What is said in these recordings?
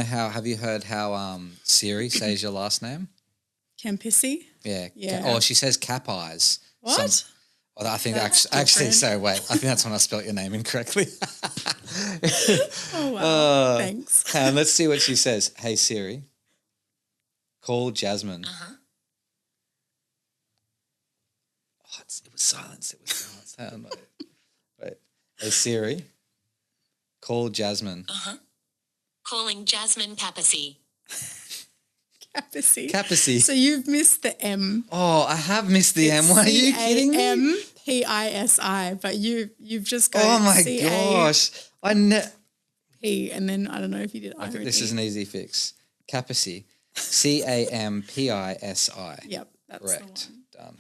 have you heard how Siri says your last name? Campisi? Yeah. Yeah. Or she says cap eyes. What? I think That's actually, different. so wait, I think that's when I spelt your name incorrectly. Oh, wow. Thanks. And let's see what she says. Hey, Siri, call Jasmine. Uh-huh. Oh, it was silence. It was silence. Hang on, wait. Hey, Siri, call Jasmine. Uh-huh. Calling Jasmine Capisi. Capisi. Capisi. So you've missed the M. Oh, I have missed the M. Are you kidding me? C-A-M-P-I-S-I, but you've just got Oh my C-A-P, gosh. and then I don't know if you did Okay, this is an easy fix. Capisi. Campisi. Yep, that's Correct. the one.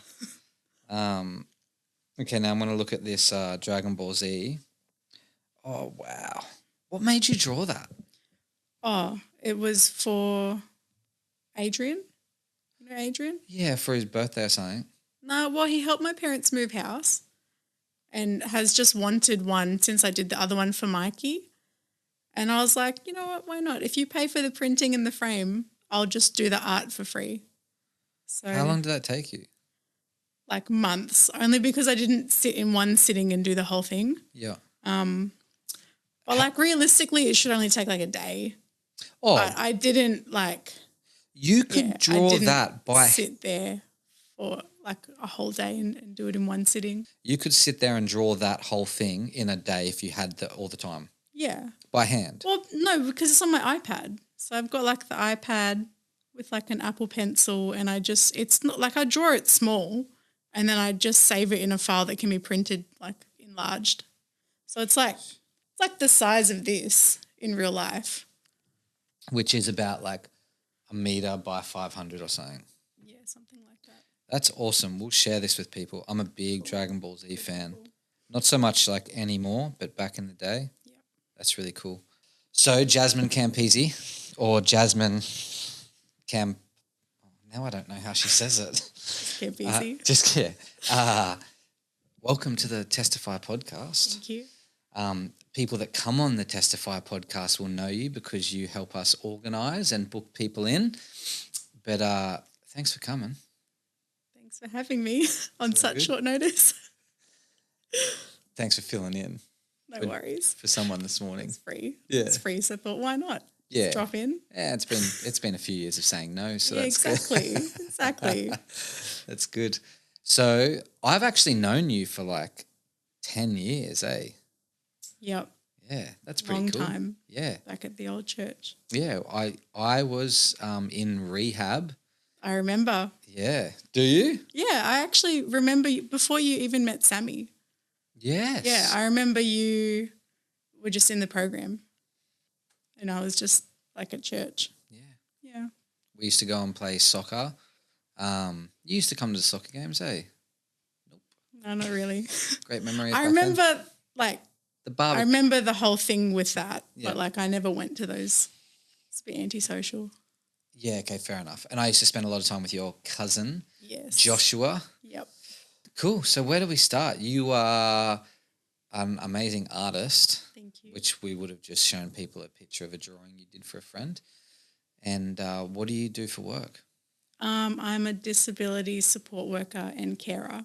Done. Okay, now I'm going to look at this Dragon Ball Z. Oh, wow. What made you draw that? Oh, it was for Adrian. You know Adrian? Yeah, for his birthday or something. No, well, he helped my parents move house and has just wanted one since I did the other one for Mikey. And I was like, you know what, why not? If you pay for the printing and the frame, I'll just do the art for free. So How long did that take you? Like months, only because I didn't sit in one sitting and do the whole thing. Yeah. But like realistically, it should only take like a day. Oh, But I didn't like you could draw didn't that by... sit there for like a whole day and do it in one sitting. You could sit there and draw that whole thing in a day if you had all the time. Yeah. By hand. Well, no, because it's on my iPad. So I've got like the iPad with like an Apple Pencil, and it's not like I draw it small and then I just save it in a file that can be printed, like enlarged. So it's like the size of this in real life. Which is about like a meter by 500 or something. Yeah, something like that. That's awesome. We'll share this with people. I'm a big Dragon Ball Z fan. Not so much like anymore, but back in the day. Yeah. That's really cool. So Jasmine Campisi or Jasmine Cam... Now I don't know how she says it. Campisi. Welcome to the Testify podcast. Thank you. People that come on the Testify podcast will know you because you help us organise and book people in. But thanks for coming. Thanks for having me on such short notice. Thanks for filling in. No worries. For someone this morning. It's free. Yeah. It's free, so I thought, why not? Yeah. Just drop in. Yeah, it's been a few years of saying no, so Yeah, that's exactly. good. Exactly. That's good. So I've actually known you for like 10 years, eh? Yep. Yeah, that's pretty Long cool. time. Yeah. Back at the old church. Yeah, I was in rehab. I remember. Yeah. Do you? Yeah, I actually remember before you even met Sammy. Yes. Yeah, I remember you were just in the program and I was just like at church. Yeah. Yeah. We used to go and play soccer. You used to come to the soccer games, eh? No, not really. Great memory. I remember like I remember the whole thing with that, Yeah. but like I never went to those. It's a bit antisocial. Yeah, okay, fair enough. And I used to spend a lot of time with your cousin, Yes. Joshua. Yep. Cool. So where do we start? You are an amazing artist, Thank you. which we would have just shown people a picture of a drawing you did for a friend. And what do you do for work? I'm a disability support worker and carer.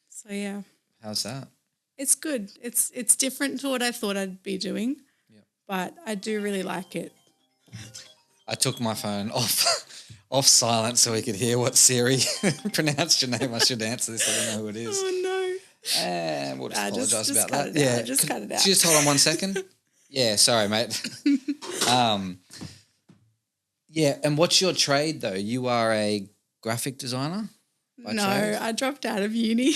So yeah. How's that? It's good. It's different to what I thought I'd be doing, but I do really like it. I took my phone off silent so we could hear what Siri pronounced your name. I should answer this. I don't know who it is. Oh no! And we'll just apologise about cut that. It Yeah, out. Just cut it out. Just hold on 1 second. Yeah, sorry, mate. Yeah, and what's your trade though? You are a graphic designer? by No, trade? I dropped out of uni,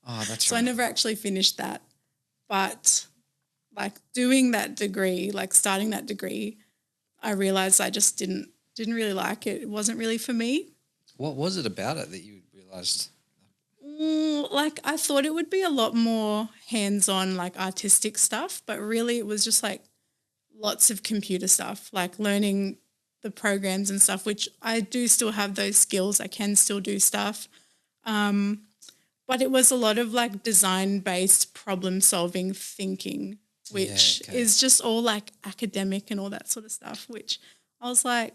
Oh, that's so right. I never actually finished that. But like doing that degree, like starting that degree, I realised I just didn't really like it. It wasn't really for me. What was it about it that you realised? Like I thought it would be a lot more hands-on, like artistic stuff, but really it was just like lots of computer stuff, like learning the programs and stuff, which I do still have those skills. I can still do stuff. But it was a lot of like design-based problem-solving thinking which okay. is just all like academic and all that sort of stuff, which I was like,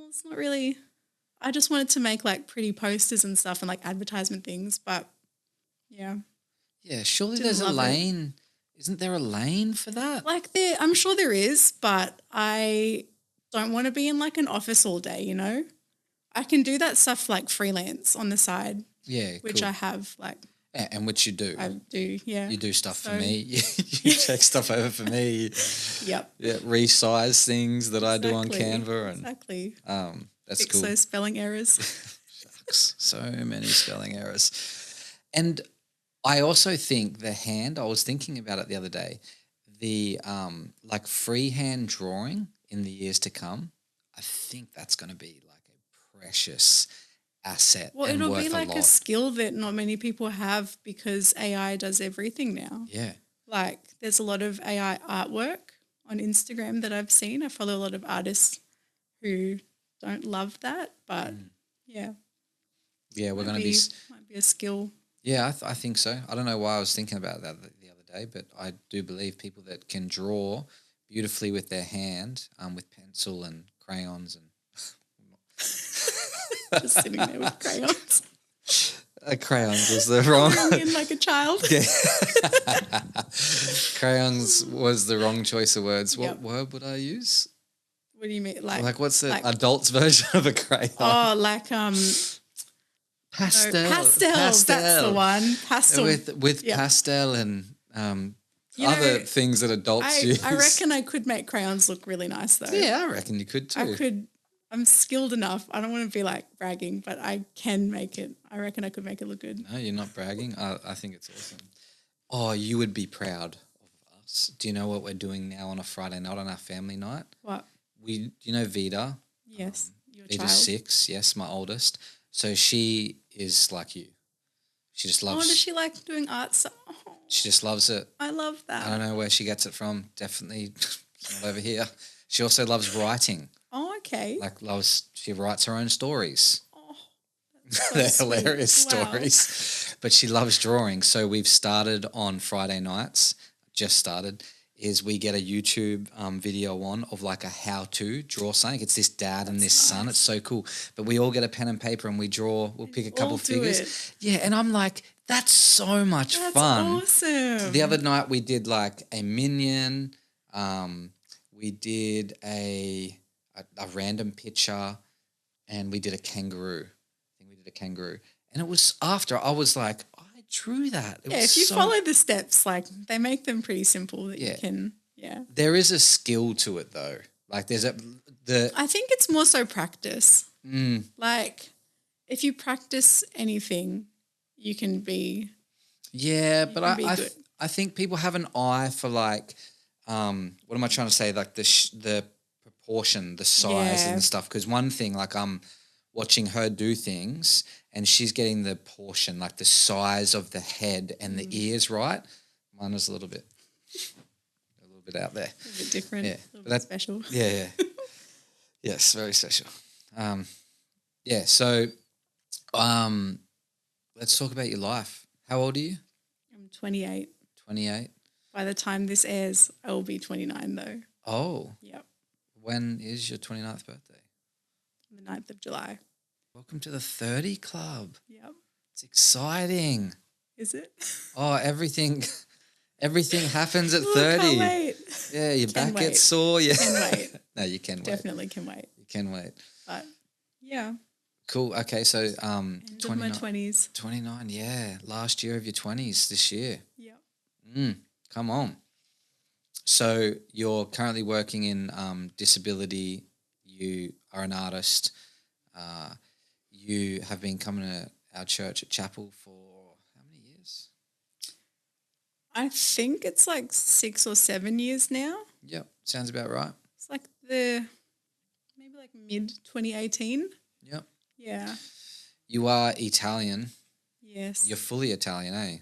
it's not really. I just wanted to make like pretty posters and stuff and like advertisement things, but yeah. Yeah, surely Didn't there's a love it. lane. Isn't there a lane for that? Like I'm sure there is, but I don't want to be in like an office all day, you know? I can do that stuff like freelance on the side, Yeah, which cool. I have like, And which you do. I do, yeah. You do stuff for So- me. You check stuff over for me. Yep. Yeah, resize things that I do on Exactly. Canva, and Exactly. that's Fix cool. those spelling errors. Shucks, so many spelling errors. And I also think the hand. I was thinking about it the other day. The like freehand drawing in the years to come. I think that's going to be like a precious asset. Well, and it'll worth be like lot. a skill that not many people have because AI does everything now. Yeah. Like there's a lot of AI artwork on Instagram that I've seen. I follow a lot of artists who don't love that, but yeah. Yeah, we're going to might be a skill. Yeah, I think so. I don't know why I was thinking about that the other day, but I do believe people that can draw beautifully with their hand, with pencil and crayons and Just sitting there with crayons. crayons was the wrong. In like a child. Crayons was the wrong choice of words. What Yep. word would I use? What do you mean? Like what's the like- adult's version of a crayon? Oh, like pastel. pastels. That's the one. Pastel. With Yeah. pastel and You know, other things that adults use. I reckon I could make crayons look really nice though. Yeah, I reckon you could too. I could. I'm skilled enough. I don't want to be like bragging, but I can make it. I reckon I could make it look good. No, you're not bragging. I think it's awesome. Oh, you would be proud of us. Do you know what we're doing now on a Friday night on our family night? What? Do you know Vida? Yes, your Vita's child. 6, yes, my oldest. So she is like you. She just Oh, loves. does she like doing art? Oh, She just loves it. I love that. I don't know where she gets it from. Definitely it's not over here. She also loves writing. Oh, okay. She writes her own stories. Oh, They're so sweet. hilarious Wow. stories. But she loves drawing. So we've started on Friday nights, just started, is we get a YouTube video on of like a how-to draw something. It's this dad and this son. It's so cool. But we all get a pen and paper and we draw. We'll pick a couple all do figures. it. Yeah, and I'm like, that's so much That's fun. awesome. The other night we did like a minion. We did a random picture, and we did a kangaroo. I think we did a kangaroo. And it was after I was like, I drew that. It Yeah, was if you so- follow the steps, like they make them pretty simple that Yeah. you can. Yeah. There is a skill to it though. Like there's I think it's more so practice. Like if you practice anything, you can be. Yeah, but can be good. I think people have an eye for like, what am I trying to say? Like the proportion, the size Yeah. and stuff. Because one thing, like I'm watching her do things and she's getting the portion, like the size of the head and the ears right. Mine was a little bit out there. A bit different, Yeah, a but little bit that- special. Yeah. Yes, very special. Yeah, so let's talk about your life. How old are you? I'm 28. 28. By the time this airs, I will be 29 though. Oh, Yep. when is your 29th birthday? The 9th of July. Welcome to the 30 Club. Yep. It's exciting. Is it? Oh, everything happens at Oh, 30. can't wait. Yeah, your Can back wait. gets sore. Yeah. Can wait. No, you can wait. Definitely can wait. You can wait. But yeah, Cool. Okay, so end of my 20s. 29, yeah. Last year of your 20s this year. Yep. Come on. So you're currently working in disability. You are an artist. You have been coming to our church at Chapel for how many years? I think it's like 6 or 7 years now. Yep, sounds about right. It's like maybe like mid 2018. Yep. Yeah. You are Italian. Yes. You're fully Italian, eh?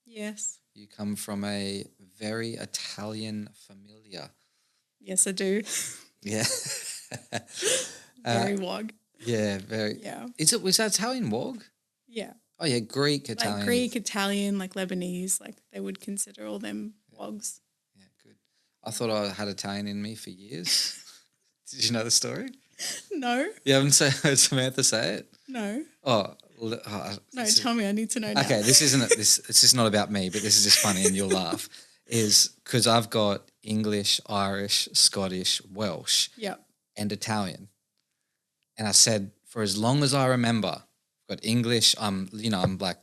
Yes. You come from a very Italian familia. Yes, I do. Yeah. Very wog. Yeah, very. Yeah. Was that Italian wog? Yeah. Oh yeah, Greek, Italian. Like Greek, Italian, like Lebanese, like they would consider all them wogs. I thought I had Italian in me for years. Did you know the story? No, You haven't heard Samantha say it? no, Oh, no. Tell me. I need to know now. okay. This isn't this. It's just not about me, but this is just funny, and you'll laugh. Is because I've got English, Irish, Scottish, Welsh, Yep. and Italian, and I said for as long as I remember, I've got English. I'm like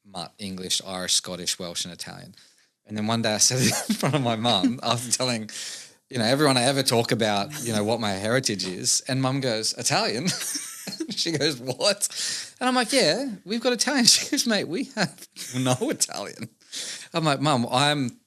mutt English, Irish, Scottish, Welsh, and Italian. And then one day I said it in front of my mum after telling, everyone I ever talk about, what my heritage is. And mum goes, Italian? She goes, what? And I'm like, yeah, we've got Italian. She goes, mate, we have no Italian. I'm like, Mum,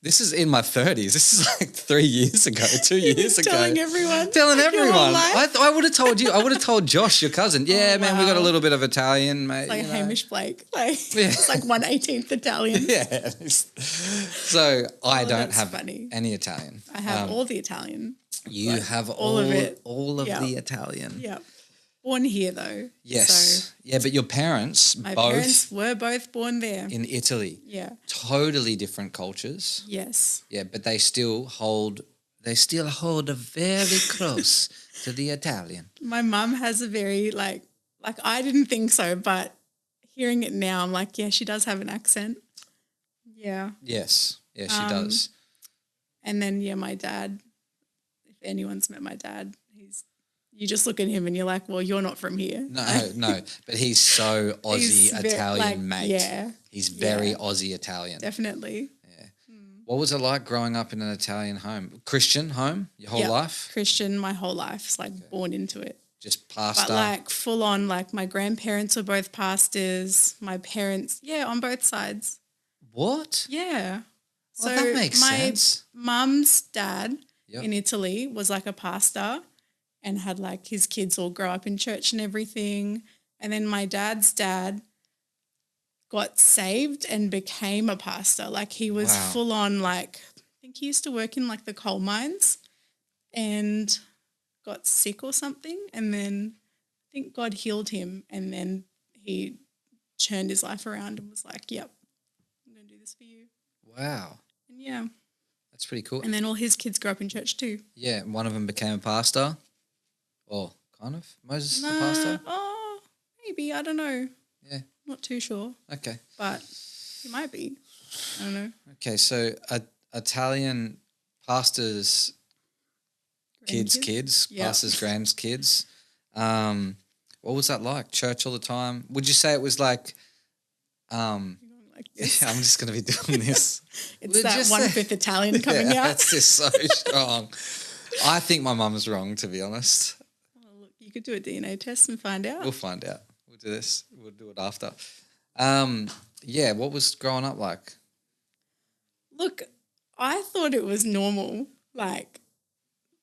this is in my 30s. This is like 3 years ago, 2 years ago. Telling everyone. Telling like your whole everyone. life? I would have told you. I would have told Josh, your cousin. Yeah, man, we got a wow. little bit of Italian, mate. Like Hamish Blake. Like Yeah. it's like 1/18 Italian. Yeah. So I don't that's have funny. any Italian. I have all the Italian. You like, have all of it. all of Yep. the Italian. Yeah. Born here though. Yes. So Yeah, but your parents my both parents were both born there. in Italy. Yeah. Totally different cultures. Yes. Yeah, but they still hold a very close to the Italian. My mum has a very like I didn't think so, but hearing it now, I'm like, yeah, she does have an accent. Yeah. Yes. Yeah, she does. And then my dad, if anyone's met my dad, you just look at him and you're like, well, you're not from here. No, but he's so He's Aussie-Italian, mate. Yeah. He's very Aussie-Italian. Definitely. What was it like growing up in an Italian home? Christian home your whole Yep. life? Christian my whole life. It's like born into it. Just pasta? But like full on, like my grandparents were both pastors. My parents, on both sides. What? Yeah. Well, that makes sense. Mum's dad Yep. in Italy was like a pastor and had like his kids all grow up in church and everything. And then my dad's dad got saved and became a pastor. Like he was Wow. full on like, I think he used to work in like the coal mines and got sick or something. And then I think God healed him and then he turned his life around and was like, yep, I'm going to do this for you. Wow. And yeah. That's pretty cool. And then all his kids grew up in church too. Yeah, one of them became a pastor. Or kind of. Moses the pastor? Oh, maybe. I don't know. Yeah. Not too sure. Okay. But he might be. I don't know. Okay, so Italian pastors' kids, Yep. pastors' grandkids. What was that like? Church all the time? Would you say it was like Like this. I'm just going to be doing this. It's Would that you say- 1/5 Italian coming Yeah, out. that's just so strong. I think my mum's wrong, to be honest. Well, look, you could do a DNA test and find out. We'll find out. We'll do this. We'll do it after. Yeah, what was growing up like? Look, I thought it was normal, like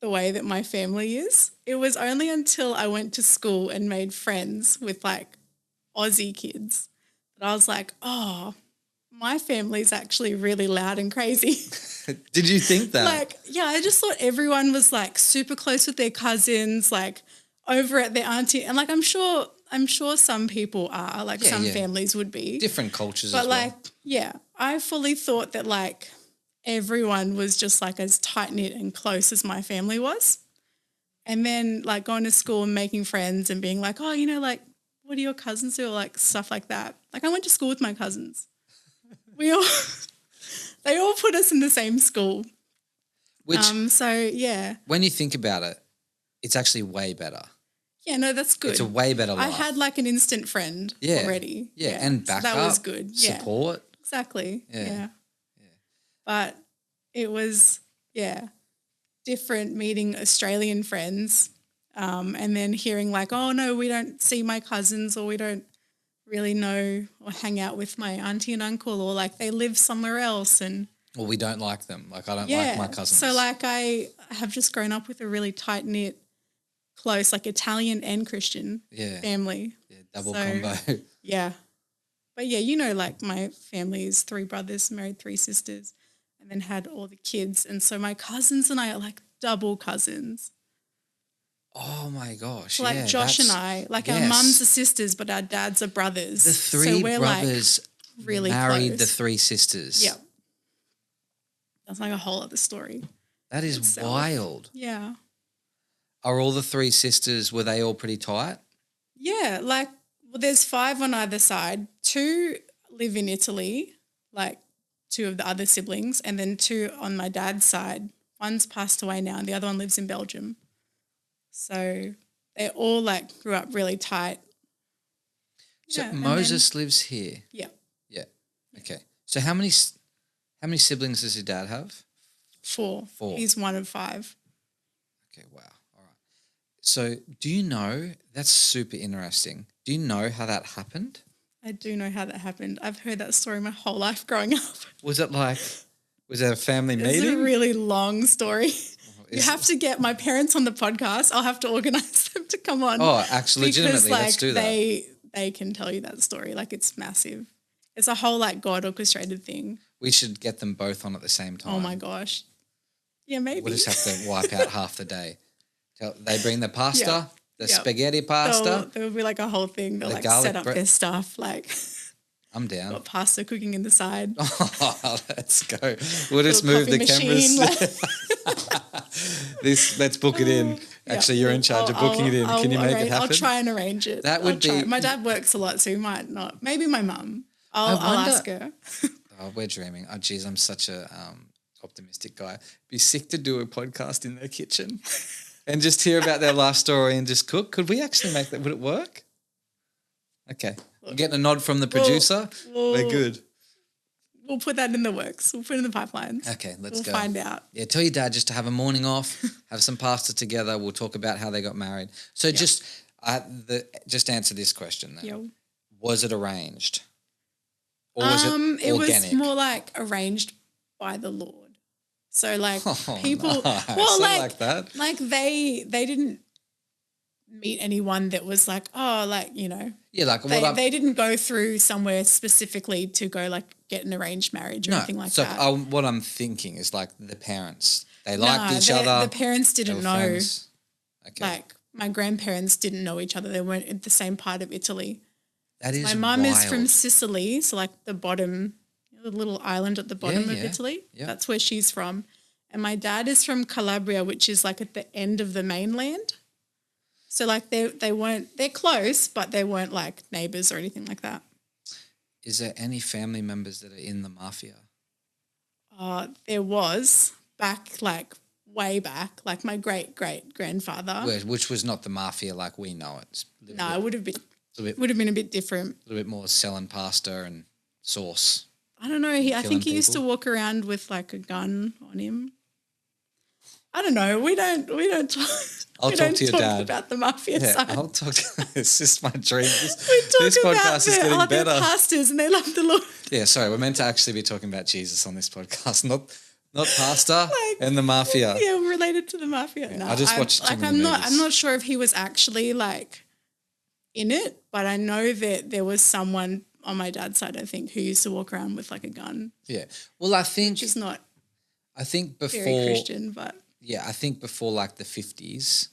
the way that my family is. It was only until I went to school and made friends with like Aussie kids that I was like, oh, my family's actually really loud and crazy. Did you think that? Like, yeah, I just thought everyone was like super close with their cousins, like over at their auntie. And like, I'm sure some people are, like some families would be. Different cultures But as well. like, yeah, I fully thought that like everyone was just like as tight-knit and close as my family was. And then like going to school and making friends and being like, oh, like, what do your cousins do? Or like stuff like that. Like I went to school with my cousins. They all put us in the same school. Which, So yeah. when you think about it, it's actually way better. Yeah, no, that's good. It's a way better life. I had like an instant friend already. Yeah, and so backup. that was good. Yeah. Support. Exactly. Yeah. Yeah. But it was, different meeting Australian friends and then hearing like, oh, no, we don't see my cousins or we don't really know or hang out with my auntie and uncle or like they live somewhere else. And Well, we don't like them. Like I don't like my cousins. So like I have just grown up with a really tight-knit, close, like Italian and Christian family. Yeah, double combo. Yeah. But yeah, like my family is 3 brothers, married 3 sisters, and then had all the kids. And so my cousins and I are like double cousins. Oh my gosh. So like Josh and I, like our mums are sisters, but our dads are brothers. The 3 brothers like really married close. the 3 sisters. Yep. That's like a whole other story. That is itself. wild. Yeah. Are all the three sisters, were they all pretty tight? Yeah, like, well, there's 5 on either side. 2 live in Italy, like 2 of the other siblings, and then 2 on my dad's side. One's passed away now and the other one lives in Belgium. So they all like grew up really tight. So Yeah, and Moses lives here. Yeah, Yeah. Okay. So how many siblings does your dad have? 4. 4. He's one of 5. Okay, wow. All right. So do you know, that's super interesting. Do you know how that happened? I do know how that happened. I've heard that story my whole life growing up. Was it a family It's meeting? a really long story. You Is- have to get my parents on the podcast. I'll have to organise them to come on. Oh, actually, legitimately, because, let's do that. They can tell you that story. Like, it's massive. It's a whole like God orchestrated thing. We should get them both on at the same time. Oh my gosh. Yeah, maybe. We'll just have to wipe out half the day. They bring the pasta, the Yep. spaghetti pasta. There'll be like a whole thing. They'll The like garlic set up bread. their stuff, like I'm down. got pasta cooking in the side. Oh, let's go. We'll just Little move the coffee cameras. machine, Let's book it in. Yeah. Actually, you're in charge of booking it in. Can you make it happen? I'll try and arrange it. That would I'll try. be- My dad works a lot, so he might not. Maybe my mum. I'll wonder- ask her. Oh, we're dreaming. Oh, geez, I'm such a optimistic guy. Be sick to do a podcast in their kitchen and just hear about their life story and just cook. Could we actually make that? Would it work? Okay. We're getting a nod from the producer. We're good. We'll put that in the works. We'll put it in the pipelines. Okay, let's We'll go. find out. Yeah, tell your dad just to have a morning off, have some pasta together. We'll talk about how they got married. So just answer this question then. Yeah. Was it arranged? Or was it It organic? was more like arranged by the Lord. So like people, nice. well, I like that. like they didn't meet anyone that was like, oh, like, you know, Yeah, like they didn't go through somewhere specifically to go like get an arranged marriage or anything like that. So what I'm thinking is like the parents, they liked each other. The parents they didn't were know. friends. Okay. Like my grandparents didn't know each other. They weren't in the same part of Italy. That is My mum is from wild. Sicily, so like the bottom, the little island at the bottom of yeah, Italy. yeah. That's where she's from. And my dad is from Calabria, which is like at the end of the mainland. So like they're close, but they weren't like neighbours or anything like that. Is there any family members that are in the mafia? There was way back, like my great-great-grandfather. Which was not the mafia like we know it. It's No, it would have been bit- a bit different. a little bit more selling pasta and sauce. I don't know. I think he used to people? walk around with like a gun on him. I don't know. We don't talk. I'll talk to your dad. About the mafia Yeah, side. I'll talk to It's just my dream. We talk This about podcast is they're getting better. pastors and they love the Lord. Yeah, sorry, we're meant to actually be talking about Jesus on this podcast, not pasta Like, and the mafia. Yeah, related to the mafia. No, I just watched too many movies. I'm not sure if he was actually like in it, but I know that there was someone on my dad's side, I think, who used to walk around with like a gun, Yeah. Well, I think which is not before very Christian, but I think before like the 50s,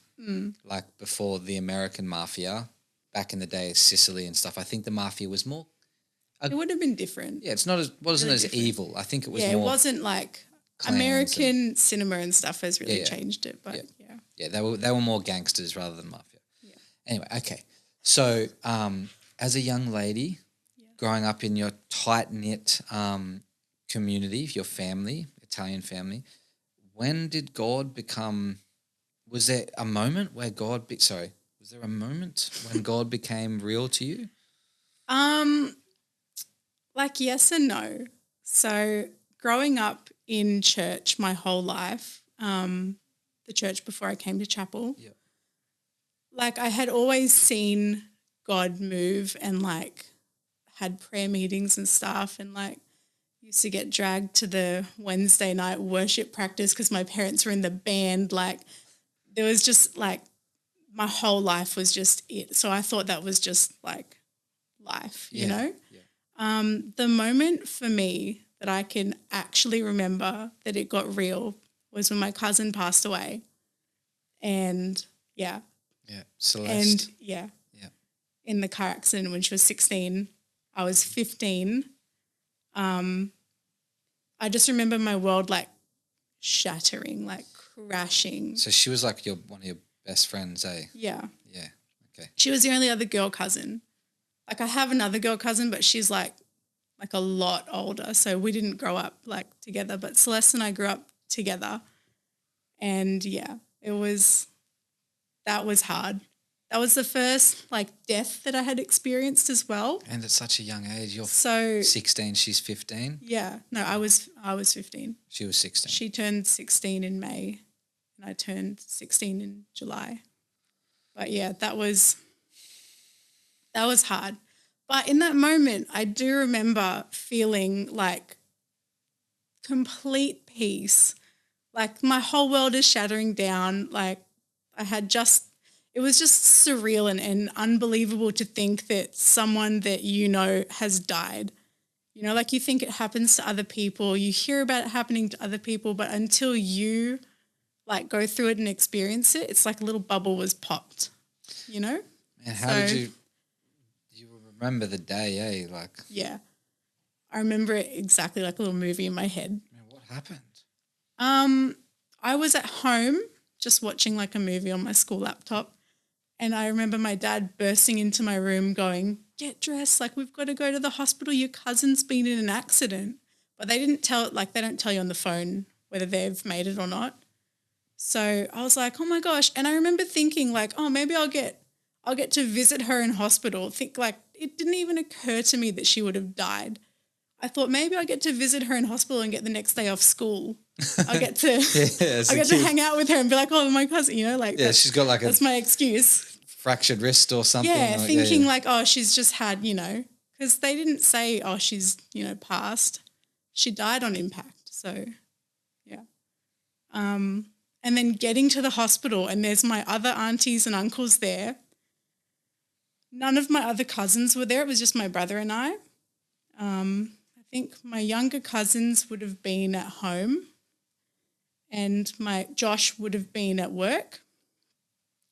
like before the American mafia, back in the day, Sicily and stuff, I think the mafia was more, it would have been different. yeah, wasn't Really as different. evil. I think it was Yeah, more, it wasn't like clans American cinema and stuff has really Yeah. changed it, but yeah. yeah, they were more gangsters rather than mafia. Yeah. Anyway, okay. So as a young lady, growing up in your tight-knit community, your family, Italian family, when did God become, was there a moment where was there a moment when God became real to you? Like yes and no. So growing up in church my whole life, the church before I came to chapel, Yeah. like I had always seen God move and like had prayer meetings and stuff and like used to get dragged to the Wednesday night worship practice because my parents were in the band. Like there was just like my whole life was just it. So I thought that was just like life, you know? Yeah. The moment for me that I can actually remember that it got real was when my cousin passed away. And Yeah. Celeste. yeah, in the car accident when she was 16, I was 15. I just remember my world like shattering, like crashing. So she was like one of your best friends, eh? Yeah. Yeah. Okay. She was the only other girl cousin. Like I have another girl cousin, but she's like a lot older. So we didn't grow up like together, but Celeste and I grew up together. And yeah, that was hard. That was the first like death that I had experienced as well. And at such a young age, you're So 16, she's 15. yeah, no, I was 15. She was 16. She turned 16 in May and I turned 16 in July. But yeah, that was hard. But in that moment, I do remember feeling like complete peace. Like my whole world is shattering down. Like it was just surreal and unbelievable to think that someone that you know has died. You know, like you think it happens to other people, you hear about it happening to other people, but until you like go through it and experience it, it's like a little bubble was popped, you know? And how did you remember the day, eh? Like, yeah, I remember it exactly like a little movie in my head. man, what happened? I was at home just watching like a movie on my school laptop. And I remember my dad bursting into my room going, get dressed, like we've got to go to the hospital. Your cousin's been in an accident. But they don't tell you on the phone whether they've made it or not. So I was like, oh my gosh. And I remember thinking like, oh, maybe I'll get to visit her in hospital. Think like it didn't even occur to me that she would have died. I thought maybe I'll get to visit her in hospital and get the next day off school. I'll get to to hang out with her and be like, oh, my cousin, you know, like she's got like that's my excuse. Fractured wrist or something. Yeah, like, thinking like, oh, she's just had, you know, because they didn't say, oh, she's, you know, passed. She died on impact. So, yeah. And then getting to the hospital and there's my other aunties and uncles there. None of my other cousins were there. It was just my brother and I. I think my younger cousins would have been at home and my Josh would have been at work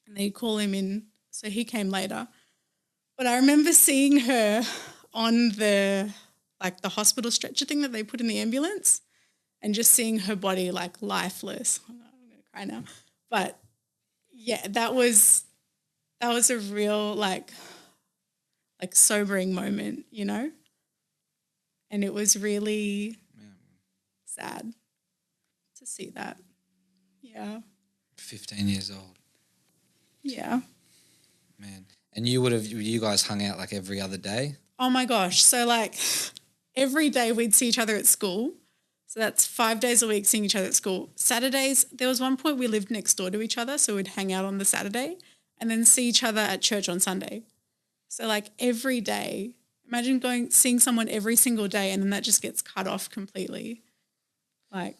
and they call him in. So he came later. But I remember seeing her on the hospital stretcher thing that they put in the ambulance and just seeing her body like lifeless. I'm going to cry now. But yeah, that was a real like sobering moment, you know? And it was really sad to see that. Yeah. 15 years old. Yeah. Man. And you guys hung out like every other day? Oh my gosh. So like every day we'd see each other at school. So that's 5 days a week seeing each other at school. Saturdays, there was one point we lived next door to each other. So we'd hang out on the Saturday and then see each other at church on Sunday. So like every day, imagine seeing someone every single day and then that just gets cut off completely. Like.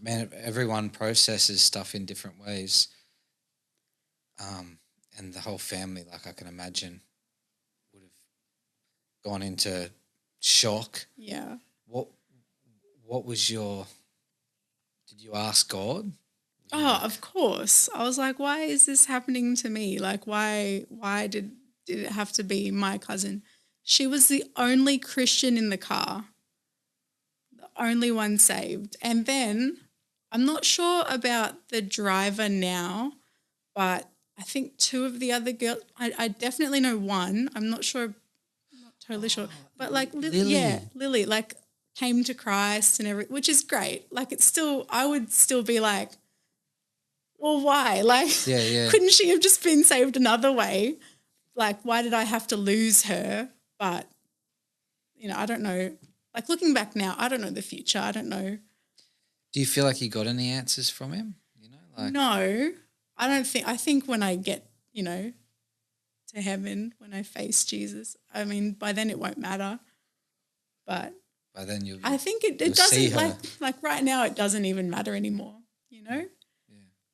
Man, everyone processes stuff in different ways. And the whole family, like I can imagine, would have gone into shock. Yeah. What was did you ask God? Oh, of course. I was like, why is this happening to me? Like, why did it have to be my cousin? She was the only Christian in the car, the only one saved. And then I'm not sure about the driver now, but I think two of the other girls, I definitely know one. I'm not sure, I'm not totally sure. But like, Lily, like came to Christ and which is great. Like I would still be like, well, why? Like, couldn't she have just been saved another way? Like, why did I have to lose her? But, you know, I don't know. Like, looking back now, I don't know the future. I don't know. Do you feel like you got any answers from him? You know, like no, I don't think. I think when I get, you know, to heaven, when I face Jesus, I mean, by then it won't matter. But by then I think it doesn't like right now it doesn't even matter anymore. You know.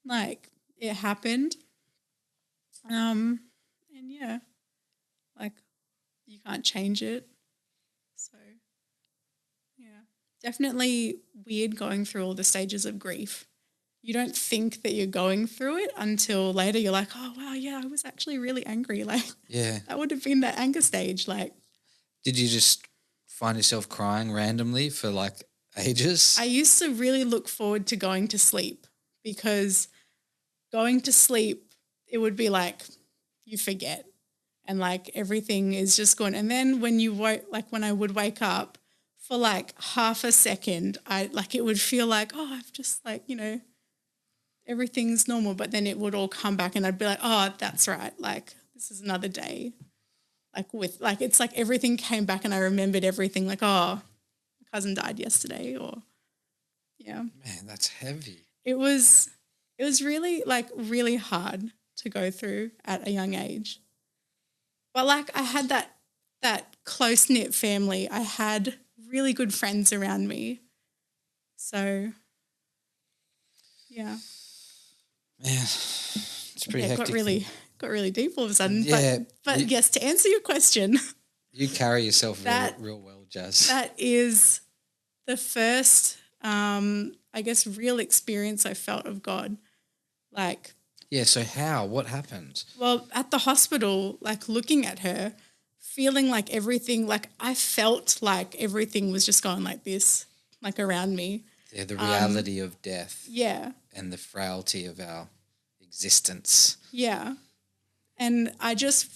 Like it happened. And yeah, like you can't change it. So yeah, definitely weird going through all the stages of grief. You don't think that you're going through it until later you're like, oh wow, yeah, I was actually really angry. Like that would have been that anger stage. Like, did you just find yourself crying randomly for like ages? I used to really look forward to going to sleep because going to sleep, it would be like you forget and like everything is just gone. And then when you when I would wake up for like half a second, it would feel like, oh, I've just like, everything's normal. But then it would all come back and I'd be like, oh, that's right. Like this is another day. It's like everything came back and I remembered everything like, oh, my cousin died yesterday or yeah. Man, that's heavy. It was really really hard to go through at a young age. But like I had that close-knit family. I had really good friends around me. So yeah. Man, it's pretty hectic. Got really deep all of a sudden. Yeah, but yes, to answer your question. You carry yourself real well, Jazz. That is the first I guess real experience I felt of God. Like yeah, so how? What happened? Well, at the hospital, like looking at her, feeling like everything, like I felt like everything was just going like this, like around me. Yeah, the reality of death. Yeah. And the frailty of our existence. Yeah. And I just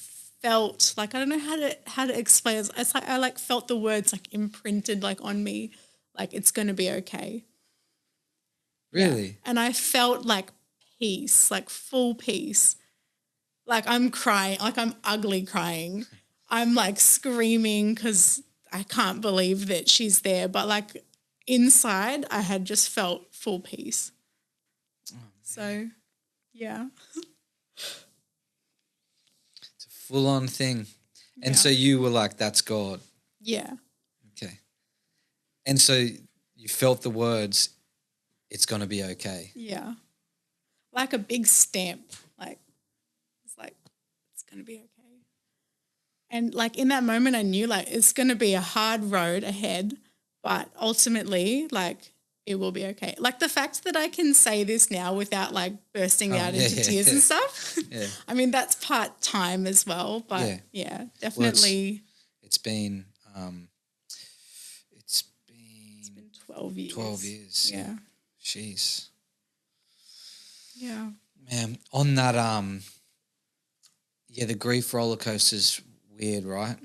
felt like, I don't know how to explain it. It's like I like felt the words like imprinted like on me, like it's going to be okay. Really? Yeah. And I felt like peace, like full peace. Like I'm crying, like I'm ugly crying. I'm like screaming because I can't believe that she's there. But like inside, I had just felt full peace. Oh, so, yeah. It's a full-on thing. And Yeah. so you were like, that's God. Yeah. Okay. And so you felt the words, it's going to be okay. Yeah. Like a big stamp. Like, it's like, it's going to be okay. And like in that moment, I knew like it's going to be a hard road ahead, but ultimately, like it will be okay. Like the fact that I can say this now without like bursting out into tears and stuff. Yeah. I mean, that's part time as well, but yeah definitely. Well, it's been 12 years. 12 years. Yeah. Jeez. Yeah. Man, on that, the grief roller coaster's weird, right?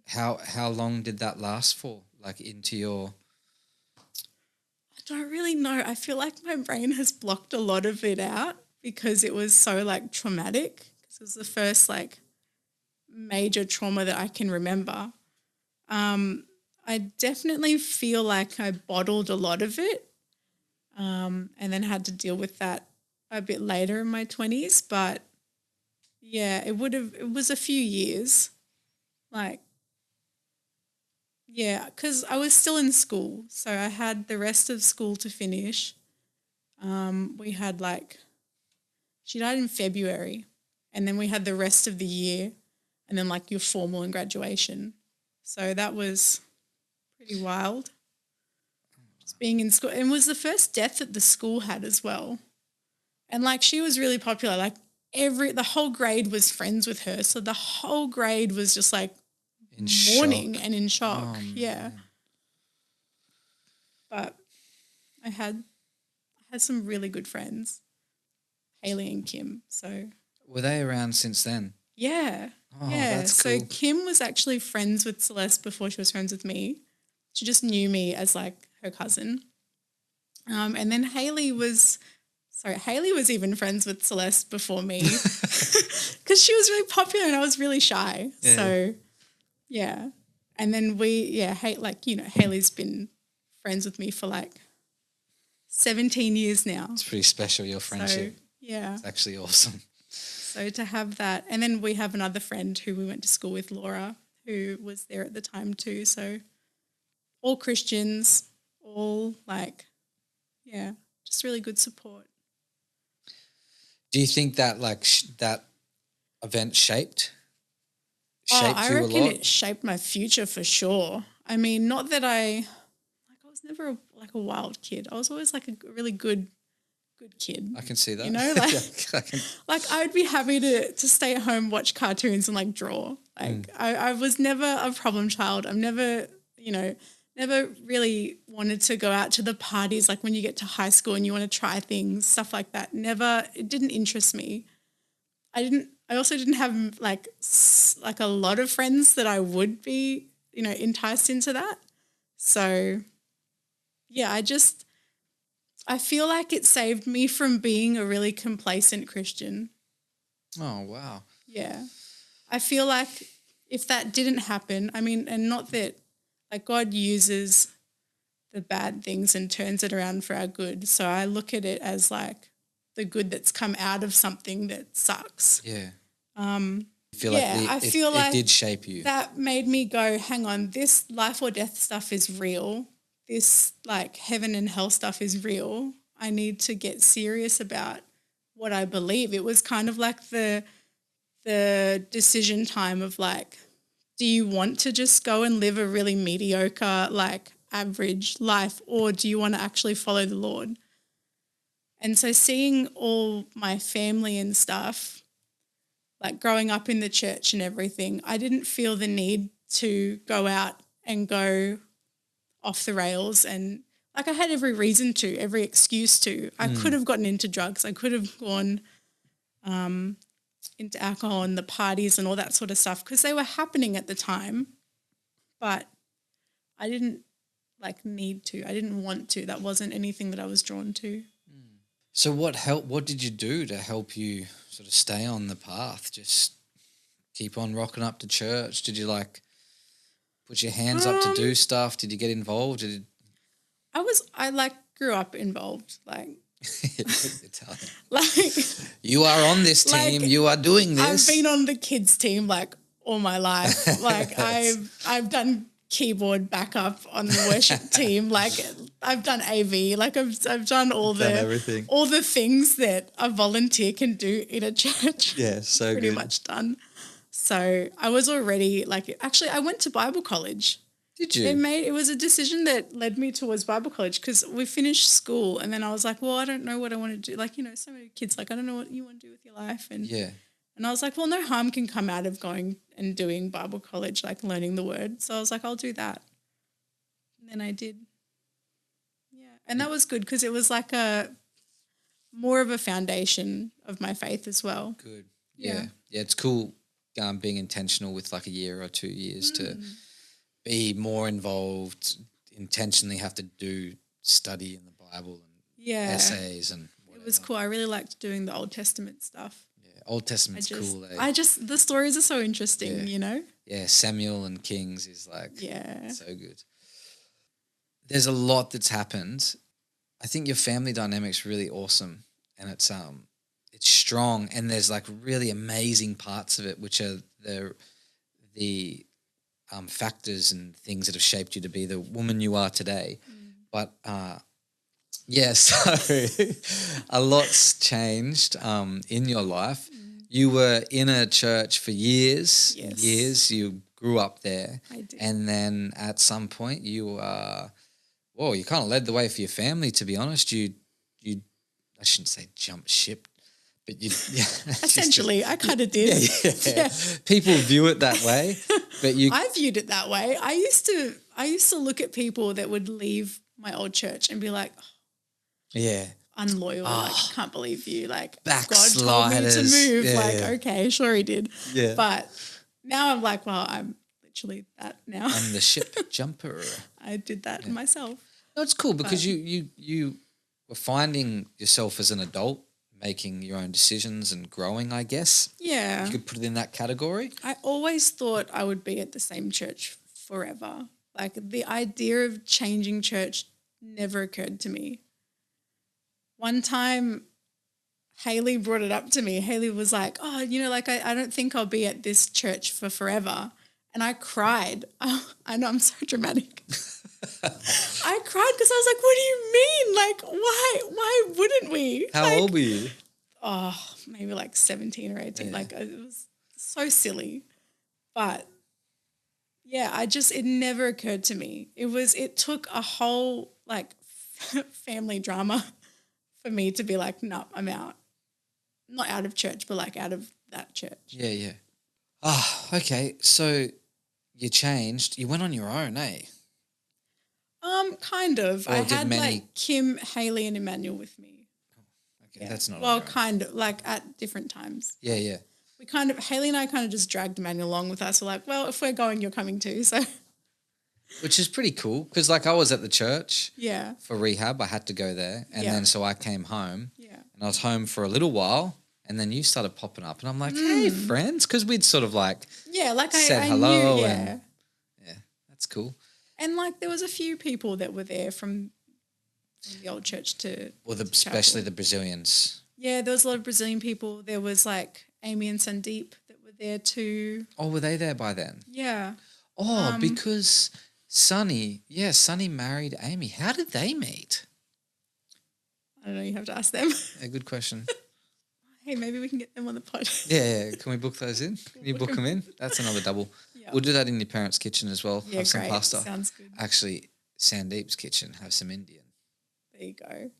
How long did that last for? Like into your... I don't really know. I feel like my brain has blocked a lot of it out because it was so like traumatic. Because it was the first like major trauma that I can remember. I definitely feel like I bottled a lot of it, and then had to deal with that a bit later in my 20s. But yeah, it was a few years. Like, yeah, because I was still in school. So I had the rest of school to finish. We had she died in February, and then we had the rest of the year and then like your formal and graduation. So that was pretty wild. Just being in school. And it was the first death that the school had as well. And like she was really popular. Like the whole grade was friends with her. So the whole grade was just like in mourning shock. and in shock. Oh, yeah. But I had some really good friends, Haley and Kim. So were they around since then? Yeah. Oh, yeah. that's cool. So Kim was actually friends with Celeste before she was friends with me. She just knew me as like her cousin. And then Haley was even friends with Celeste before me because she was really popular and I was really shy. Yeah. So, yeah. And then Haley's been friends with me for like 17 years now. It's pretty special, your friendship. So, yeah. It's actually awesome. So to have that. And then we have another friend who we went to school with, Laura, who was there at the time too. So all Christians, all just really good support. Do you think that that event shaped I you a reckon lot? it shaped my future for sure. I mean, not that I was never a wild kid. I was always like a really good kid. I can see that. You know, like I would be happy to stay at home, watch cartoons and like draw. Like I was never a problem child. I'm never never really wanted to go out to the parties, like when you get to high school and you want to try things, stuff like that. Never, it didn't interest me. I also didn't have like a lot of friends that I would be, enticed into that. So yeah, I feel like it saved me from being a really complacent Christian. Oh, wow. Yeah. I feel like if that didn't happen, and not that like God uses the bad things and turns it around for our good. So I look at it as like the good that's come out of something that sucks. Yeah. I feel like it did shape you. That made me go, hang on, this life or death stuff is real. This like heaven and hell stuff is real. I need to get serious about what I believe. It was kind of like the decision time of like, do you want to just go and live a really mediocre, like average life, or do you want to actually follow the Lord? And so seeing all my family and stuff, like growing up in the church and everything, I didn't feel the need to go out and go off the rails. And like I had every reason to, every excuse to. I could have gotten into drugs. I could have gone into alcohol and the parties and all that sort of stuff because they were happening at the time. But I didn't like need to. I didn't want to. That wasn't anything that I was drawn to. So what did you do to help you sort of stay on the path? Just keep on rocking up to church? Did you like put your hands up to do stuff? Did you get involved? I grew up involved. Like Italian. like You are on this team. You are doing this. I've been on the kids team like all my life. Like I've done keyboard backup on the worship team. Like I've done AV. Like I've done everything. all the things that a volunteer can do in a church. Yeah, so pretty good. much done. So I was already like, actually I went to Bible college. Did you? It was a decision that led me towards Bible college because we finished school and then I was like, well, I don't know what I want to do. Like, so many kids like, I don't know what you want to do with your life. And I was like, well, no harm can come out of going and doing Bible college, like learning the word. So I was like, I'll do that. And then I did. Yeah. And that was good because it was like more of a foundation of my faith as well. Good. Yeah. Yeah, it's cool being intentional with like a year or 2 years to be more involved, intentionally have to do study in the Bible and essays and whatever. It was cool. I really liked doing the Old Testament stuff. Yeah, Old Testament's cool. The stories are so interesting, Yeah, Samuel and Kings is like so good. There's a lot that's happened. I think your family dynamic's really awesome and it's strong and there's like really amazing parts of it which are the factors and things that have shaped you to be the woman you are today. But so a lot's changed in your life. You were in a church for years. You grew up there. I did. And then at some point you you kind of led the way for your family, to be honest. You I shouldn't say jump ship, but you essentially I kind of did. Yeah. People view it that way, but I viewed it that way. I used to look at people that would leave my old church and be like, unloyal. Like, I can't believe you. Like, God told me to move. Okay, sure he did. Yeah. But now I'm like, well, I'm literally that now. I'm the ship jumper. I did that myself. No, it's cool because you were finding yourself as an adult, making your own decisions and growing, I guess. Yeah. You could put it in that category. I always thought I would be at the same church forever. Like the idea of changing church never occurred to me. One time Haley brought it up to me. Haley was like, oh, I don't think I'll be at this church for forever. And I cried. I know I'm so dramatic. I cried because I was like, what do you mean? Like, why wouldn't we? How old were you? Oh, maybe like 17 or 18. Yeah. Like it was so silly. But yeah, it never occurred to me. It took a whole like family drama for me to be like, no, I'm out. Not out of church, but like out of that church. Yeah. Okay. So you changed. You went on your own, eh? Kind of. Or I did had many- like Kim, Haley, and Emmanuel with me. Okay, that's not Well, all right. kind of like at different times. Yeah, yeah. Haley and I kind of just dragged Emmanuel along with us. We're like, well, if we're going, you're coming too. So Which is pretty cool because, like, I was at the church yeah, for rehab. I had to go there. And Yeah. then so I came home yeah, and I was home for a little while. And then you started popping up. And I'm like, hey, friends. Because we'd sort of like yeah. Like said I hello. knew, yeah. And yeah, that's cool. And like there was a few people that were there from the old church to Well, to especially chapel. the Brazilians. Yeah, there was a lot of Brazilian people. There was like Amy and Sandeep that were there too. Oh, were they there by then? Yeah. Oh, because Sonny married Amy. How did they meet? I don't know, you have to ask them. A good question. Hey, maybe we can get them on the pod. Yeah. Can we book those in? Can you book them in? That's another double. Yeah. We'll do that in your parents' kitchen as well. Yeah, Have some great. pasta. Sounds good. Actually, Sandeep's kitchen, have some Indian. There you go.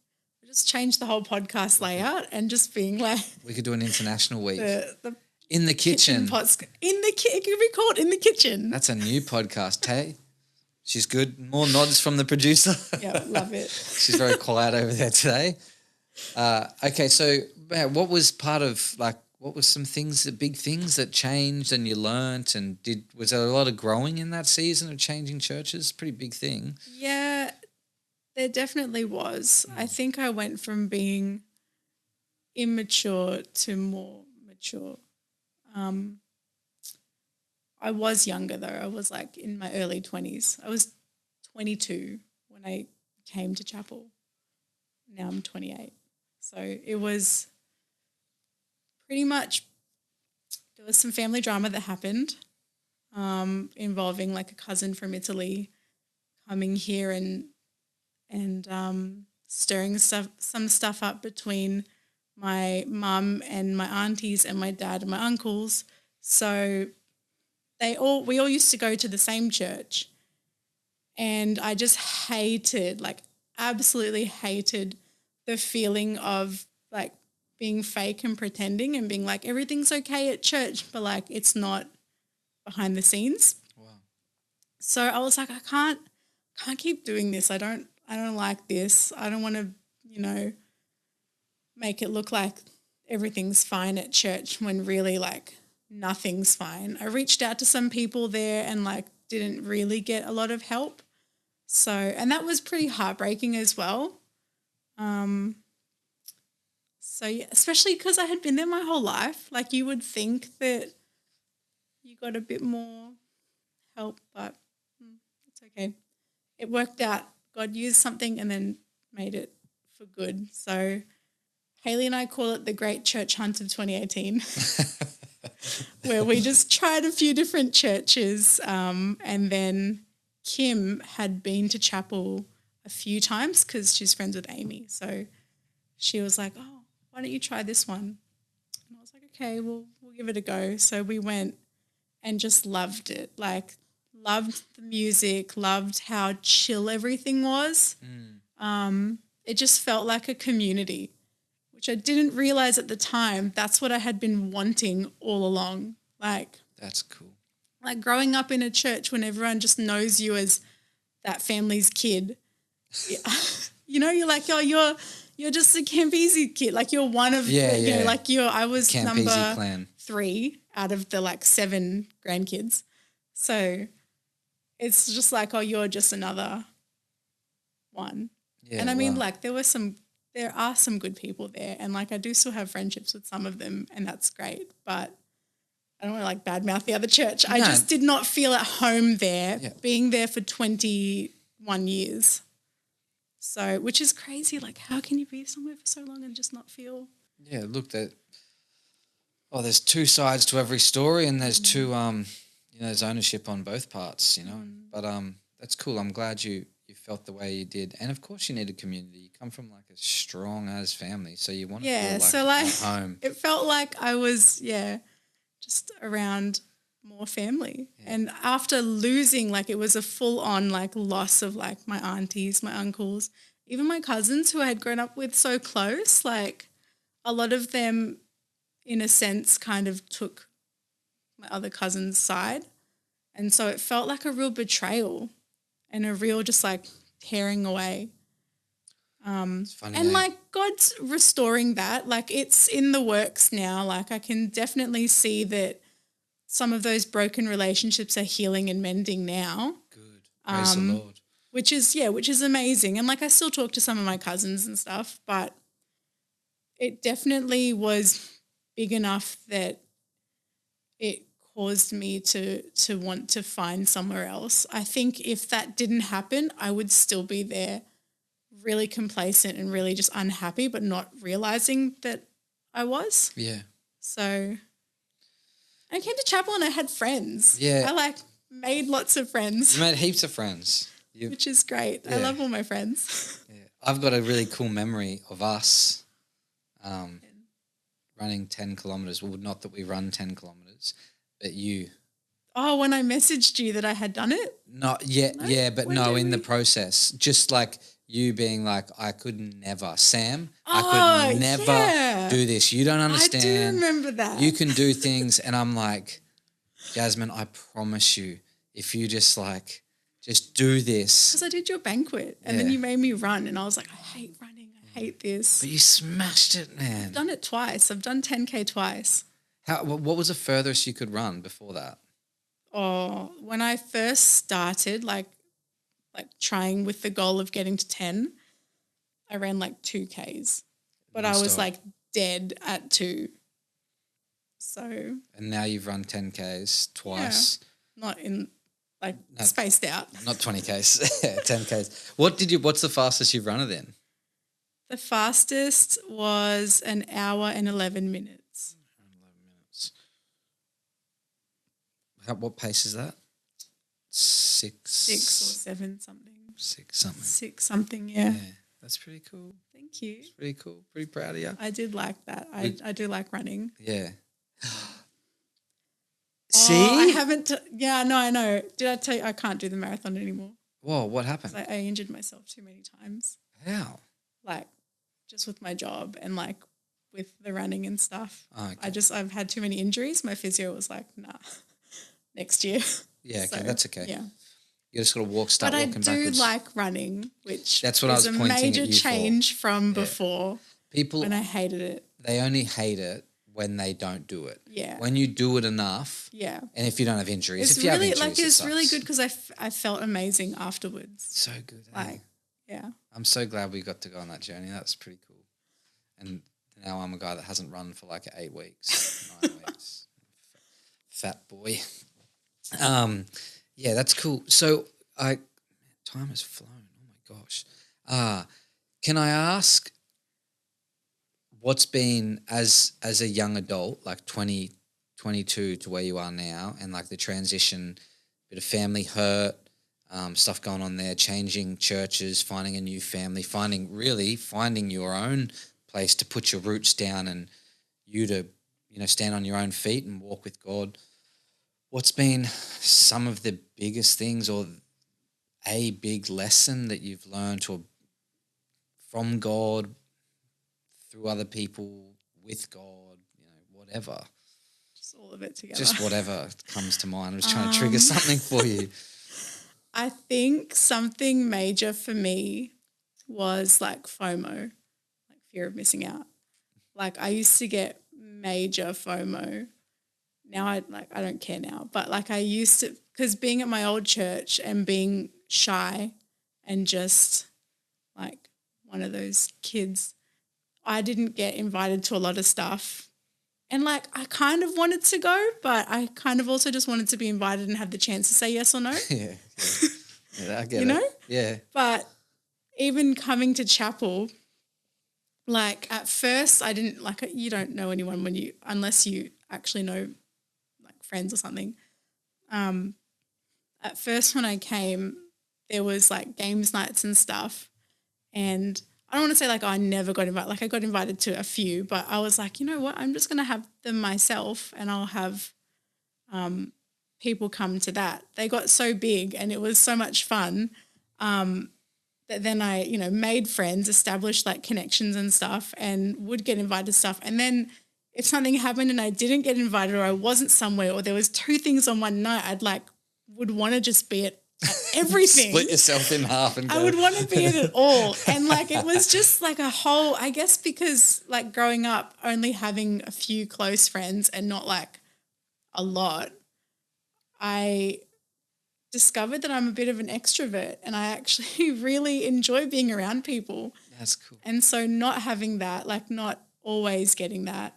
We just change the whole podcast layout and just being like We could do an international week. the In the kitchen. pots it could be called In the Kitchen. That's a new podcast, Tay. She's good. More nods from the producer. Yeah, love it. She's very quiet over there today. Okay, so what was part of, like, what were some things, the big things that changed and you learnt, and was there a lot of growing in that season of changing churches? Pretty big thing. Yeah, there definitely was. I think I went from being immature to more mature. I was younger though. I was like in my early 20s. I was 22 when I came to chapel. Now I'm 28. So it was pretty much, there was some family drama that happened involving like a cousin from Italy coming here and stirring some stuff up between my mum and my aunties and my dad and my uncles. So we all used to go to the same church, and I just absolutely hated the feeling of like being fake and pretending and being like everything's okay at church, but like it's not behind the scenes. Wow. So I was like, I can't keep doing this. I don't like this. I don't want to, make it look like everything's fine at church when really like nothing's fine. I reached out to some people there and like didn't really get a lot of help. So, and that was pretty heartbreaking as well. So yeah, especially because I had been there my whole life. Like you would think that you got a bit more help, but it's okay. It worked out. God used something and then made it for good. So Haley and I call it the Great Church Hunt of 2018, where we just tried a few different churches, and then Kim had been to chapel a few times because she's friends with Amy. So she was like, oh, why don't you try this one? And I was like, okay, we'll give it a go. So we went and just loved it, like loved the music, loved how chill everything was. It just felt like a community, which I didn't realize at the time. That's what I had been wanting all along. Like, That's cool. like growing up in a church when everyone just knows you as that family's kid. Yeah. You're like, oh, you're just a Campese kid. Like you're one of, I was Campese number clan. 3 out of the like 7 grandkids. So it's just like, oh, you're just another one. Yeah, and I mean, wow. like there are some good people there, and like I do still have friendships with some of them, and that's great. But I don't want to like badmouth the other church. I No. just did not feel at home there, Yeah. being there for 21 years. So, which is crazy. Like, how can you be somewhere for so long and just not feel? Yeah, look, there's two sides to every story, and there's two, there's ownership on both parts, But that's cool. I'm glad you felt the way you did, and of course you need a community. You come from like a strong as family, so you want to feel like at home. It felt like I was just around more family. Yeah. And after losing, like it was a full on like loss of like my aunties, my uncles, even my cousins who I had grown up with so close. Like a lot of them, in a sense, kind of took my other cousin's side, and so it felt like a real betrayal and a real just like tearing away. It's funny. And like God's restoring that. Like it's in the works now. Like I can definitely see that some of those broken relationships are healing and mending now. Good. Praise the Lord. Which is amazing. And like I still talk to some of my cousins and stuff, but it definitely was big enough that it caused me to want to find somewhere else. I think if that didn't happen, I would still be there really complacent and really just unhappy, but not realizing that I was. Yeah. So I came to chapel and I had friends. Yeah. I like made lots of friends. You made heaps of friends. Which is great. I love all my friends. Yeah. I've got a really cool memory of us running 10 kilometres. Well, not that we run 10 kilometres, but you. Oh, when I messaged you that I had done it? Not yet, No? yeah, but When no, did in the we- process. Just like you being like, I could never, Sam, I Oh, could never yeah. do this. You don't I understand. do remember that. You can do things. And I'm like, Jasmine, I promise you, if you just do this. Because I did your banquet and then Yeah. you made me run and I was like, I hate running. I hate this. But you smashed it, man. I've done it twice. I've done 10K twice. What was the furthest you could run before that? Oh, when I first started, like trying with the goal of getting to 10, I ran like 2Ks. But I was Non-stop. like dead at 2. So And now you've run 10Ks twice. not in like spaced out. Not 20Ks, 10Ks. What's the fastest you've run it in? The fastest was an hour and 11 minutes. 11 minutes. What pace is that? 6 6 or 7 something. 6 something. 6 something, yeah. Yeah, that's pretty cool. Thank you. Pretty cool. Pretty proud of you. I did like that. I do like running. Yeah. Oh, See? I haven't. Yeah, no, I know. Did I tell you I can't do the marathon anymore? Whoa, what happened? I injured myself too many times. How? Like just with my job and like with the running and stuff. Oh, okay. I've had too many injuries. My physio was like, nah, next year. Yeah, okay, So, that's okay. Yeah. You just got to start But I walking do backwards. like running, which That's what I is was a pointing at major you for. change from before People, when I hated it. they only hate it when they don't do it. Yeah. When you do it enough, Yeah. and if you don't have injuries, It's if you really have injuries, it's it really sucks. good because I felt amazing afterwards. So good. eh? Like, yeah. I'm so glad we got to go on that journey. That's pretty cool. And now I'm a guy that hasn't run for like 8 weeks, 9 weeks. Fat boy. Yeah, that's cool. So time has flown. Oh my gosh. Can I ask what's been as a young adult, like 20, 22 to where you are now, and like the transition, bit of family hurt, stuff going on there, changing churches, finding a new family, finding your own place to put your roots down and you to, stand on your own feet and walk with God. What's been some of the biggest things or a big lesson that you've learned from God, through other people, with God, whatever. Just all of it together. Just whatever comes to mind. I was trying to trigger something for you. I think something major for me was like FOMO, like fear of missing out. Like I used to get major FOMO. Now I don't care now, but like I used to, because being at my old church and being shy and just like one of those kids, I didn't get invited to a lot of stuff. And like I kind of wanted to go, but I kind of also just wanted to be invited and have the chance to say yes or no. Yeah, I get it. You know? Yeah. But even coming to chapel, like at first I didn't you don't know anyone unless you actually know like friends or something. At first when I came, there was like games nights and stuff, and I don't want to say like I never got invited. Like I got invited to a few, but I was like, you know what? I'm just going to have them myself and I'll have people come to that. They got so big and it was so much fun that then I, made friends, established like connections and stuff and would get invited to stuff. And then if something happened and I didn't get invited or I wasn't somewhere or there was 2 things on one night, would want to just be at everything. Split yourself in half and go. I would want to be at it all. And like it was just like a whole, I guess because like growing up only having a few close friends and not like a lot, I discovered that I'm a bit of an extrovert and I actually really enjoy being around people. That's cool. And so not having that, like not always getting that,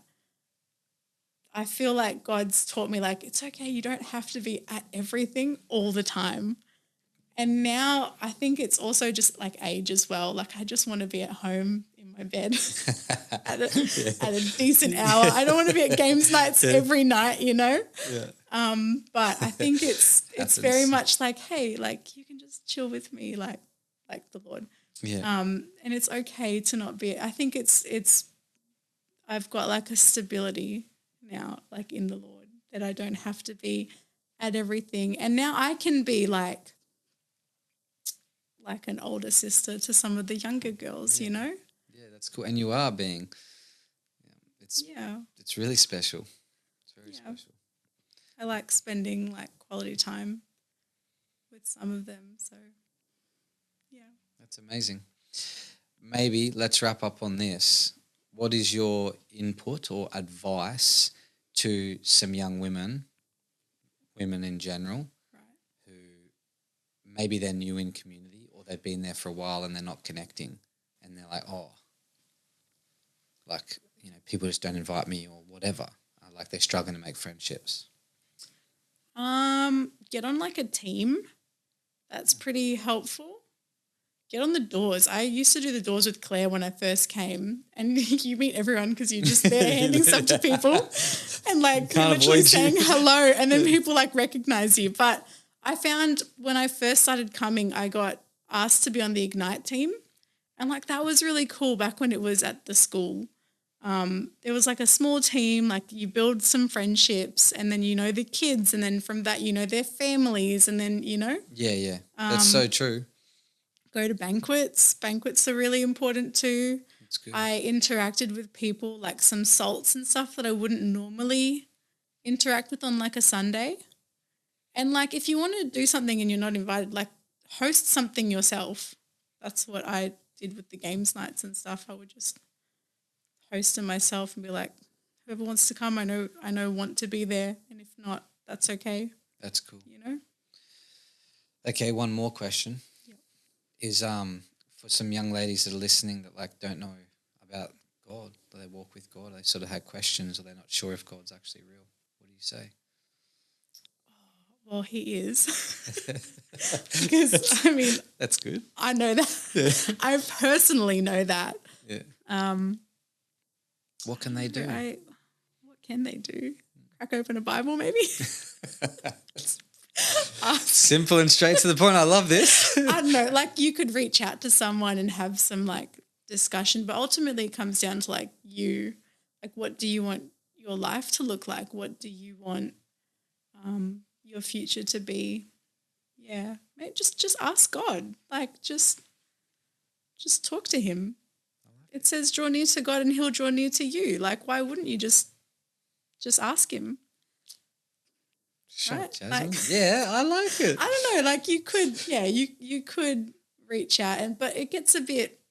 I feel like God's taught me like, it's okay, you don't have to be at everything all the time. And now I think it's also just like age as well. Like I just want to be at home in my bed at a decent hour. I don't want to be at games nights every night, you know? Yeah. But I think it's very much like, hey, like you can just chill with me like the Lord. Yeah. And it's okay to not be, I think it's I've got like a stability now, like in the Lord, that I don't have to be at everything. And now I can be like an older sister to some of the younger girls, you know? Yeah, that's cool. And you are being, it's really special. It's very special. I like spending like quality time with some of them. So, yeah. That's amazing. Maybe let's wrap up on this. What is your input or advice to some young women in general, who maybe they're new in community or they've been there for a while and they're not connecting and they're like, oh, like, you know, people just don't invite me or whatever. Like they're struggling to make friendships. Get on like a team. That's pretty helpful. Get on the doors. I used to do the doors with Claire when I first came, and you meet everyone because you're just there handing stuff to people and like you're literally saying hello, and then people like recognize you. But I found when I first started coming, I got asked to be on the Ignite team, and like that was really cool back when it was at the school. It was like a small team, like you build some friendships and then you know the kids, and then from that you know their families, and then you know. Yeah. That's so true. Go to banquets. Banquets are really important too. That's good. I interacted with people like some salts and stuff that I wouldn't normally interact with on like a Sunday. And like if you want to do something and you're not invited, like host something yourself. That's what I did with the games nights and stuff. I would just host them myself and be like, whoever wants to come, I know want to be there. And if not, that's okay. That's cool. You know? Okay, one more question. Is for some young ladies that are listening that like don't know about God, they walk with God, they sort of had questions or they're not sure if God's actually real. What do you say? Well, he is. Because I mean, that's good. I know that. Yeah. I personally know that. Yeah. What can they do? What can they do? Crack open a Bible, maybe. Simple and straight to the point. I love this. I don't know. Like you could reach out to someone and have some like discussion, but ultimately it comes down to like you. Like, what do you want your life to look like? What do you want your future to be? Yeah, maybe just ask God. Like, just talk to Him. It says, "Draw near to God, and He'll draw near to you." Like, why wouldn't you just ask Him? Right? Like, yeah, I like it. I don't know. Like, you could, you could reach out, but it gets a bit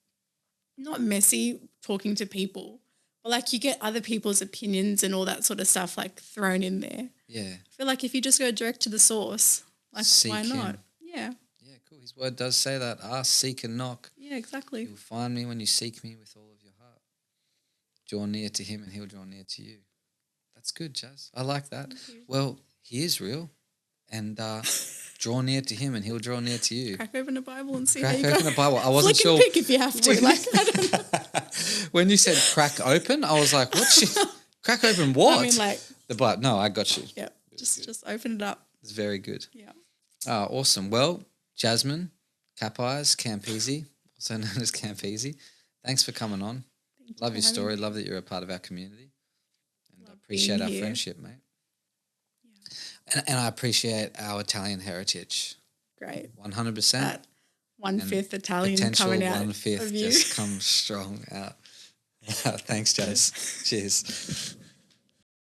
not messy talking to people, but like you get other people's opinions and all that sort of stuff like thrown in there. Yeah. I feel like if you just go direct to the source, like seek why not? Him. Yeah. Yeah, cool. His word does say that. Ask, seek and knock. Yeah, exactly. You'll find me when you seek me with all of your heart. Draw near to Him and He'll draw near to you. That's good, Jazz. I like that. Well, He is real, and draw near to Him and He'll draw near to you. Crack open a Bible and see crack how you open go. a Bible. I wasn't Flick sure. And pick if you have to. Like, I don't know. When you said crack open, I was like, what? Crack open what? I mean, like. The Bible. No, I got you. Yeah, just open it up. It's very good. Yeah. Oh, awesome. Well, Jasmine, Capeyes, Campese, also known as Campese, thanks for coming on. Love your story. Love that you're a part of our community. And I appreciate our friendship, mate. Yeah. And I appreciate our Italian heritage. Great. 100%. That 1/5 Italian coming out. 1/5 of you. just comes strong out. Thanks, Jaz. Cheers.